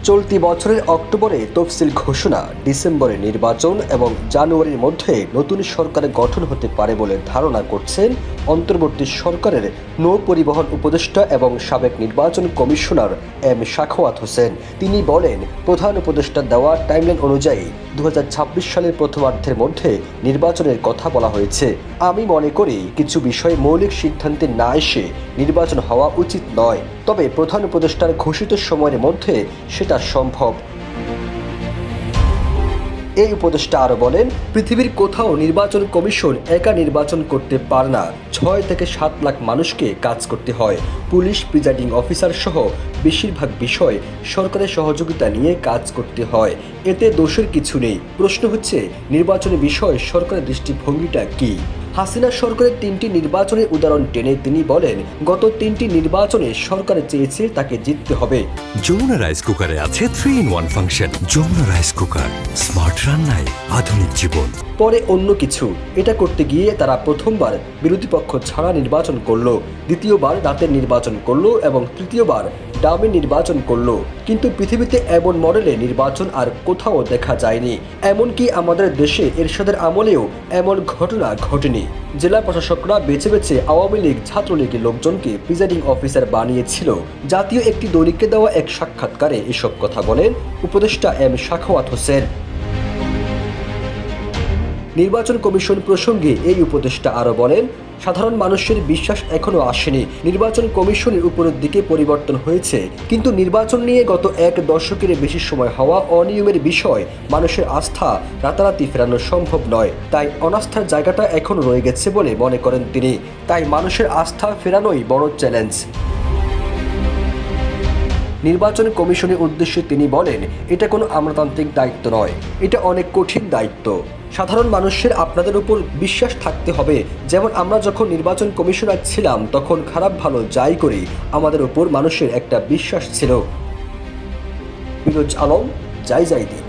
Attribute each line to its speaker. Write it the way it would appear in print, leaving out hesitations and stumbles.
Speaker 1: চলতি বছরের অক্টোবরে তফসিল ঘোষণা, ডিসেম্বরে নির্বাচন এবং জানুয়ারির মধ্যে নতুন সরকার গঠন হতে পারে বলে ধারণা করছেন অন্তর্বর্তী সরকারের নৌ পরিবহন উপদেষ্টা এবং সাবেক নির্বাচন কমিশনার এম সাখাওয়াত হোসেন। তিনি বলেন, প্রধান উপদেষ্টার দেওয়া টাইমলাইন অনুযায়ী 2026 সালের প্রথমার্ধের মধ্যে নির্বাচনের কথা বলা হয়েছে। আমি মনে করি কিছু বিষয়ে মৌলিক সিদ্ধান্তে না এসে নির্বাচন হওয়া উচিত নয়, তবে প্রধান উপদেষ্টার ঘোষিত সময়ের মধ্যে সেটা সম্ভব। এই উপদেষ্টা আরও বলেন, পৃথিবীর কোথাও নির্বাচন কমিশন একা নির্বাচন করতে পারে না। 6 থেকে 7 লাখ মানুষকে কাজ করতে হয়। পুলিশ, প্রিজাইডিং অফিসার সহ বেশিরভাগ বিষয় সরকারের সহযোগিতা নিয়ে কাজ করতে হয়। এতে দোষের কিছু নেই। প্রশ্ন হচ্ছে, নির্বাচনের বিষয়ে সরকারের দৃষ্টিভঙ্গিটা কী? হাসিনা সরকারের 3টি নির্বাচনের উদাহরণ টেনে তিনি বলেন, গত 3টি নির্বাচনে সরকার চেয়েছে তাকে জিততে হবে।
Speaker 2: যমুনা রাইস কুকারে আছে 3-in-1 function. Jamuna rice cooker, smart রান্নায় আধুনিক জীবন।
Speaker 1: পরে অন্য কিছু। এটা করতে গিয়ে তারা প্রথমবার বিরোধী পক্ষ ছাড়া নির্বাচন করলো, দ্বিতীয়বার রাতের নির্বাচন করলো এবং তৃতীয়বার ডামি নির্বাচন করলো। কিন্তু পৃথিবীতে এমন মডেলে নির্বাচন আর কোথাও দেখা যায়নি। এমনকি আমাদের দেশে এরশাদের আমলেও এমন ঘটনা ঘটেনি। জেলা প্রশাসকরা বেছে বেছে আওয়ামী লীগ, ছাত্রলীগের লোকজনকে প্রিজাইডিং অফিসার বানিয়েছিল। জাতীয় একটি দৈনিককে দেওয়া এক সাক্ষাৎকারে এসব কথা বলেন উপদেষ্টা এম সাখাওয়াত হোসেন। নির্বাচন কমিশন প্রসঙ্গে এই উপদেষ্টা আরও বলেন, সাধারণ মানুষের বিশ্বাস এখনো আসেনি। নির্বাচন কমিশনের উপরের দিকে পরিবর্তন হয়েছে, কিন্তু নির্বাচন নিয়ে গত 1 দশকের বেশি সময় হওয়া অনিয়মের বিষয় মানুষের আস্থা রাতারাতি ফেরানো সম্ভব নয়। তাই অনাস্থার জায়গাটা এখনো রয়ে গেছে বলে মনে করেন তিনি। তাই মানুষের আস্থা ফেরানোই বড় চ্যালেঞ্জ। নির্বাচন কমিশনের উদ্দেশ্যে তিনি বলেন, এটা কোনো আমলাতান্ত্রিক দায়িত্ব নয়, এটা অনেক কঠিন দায়িত্ব। সাধারণ মানুষের আপনাদের উপর বিশ্বাস থাকতে হবে। যেমন আমরা যখন নির্বাচন কমিশনার ছিলাম তখন খারাপ ভালো যাই করি আমাদের উপর মানুষের একটা বিশ্বাস ছিল। ফিরোজ আলম, যাই দিন।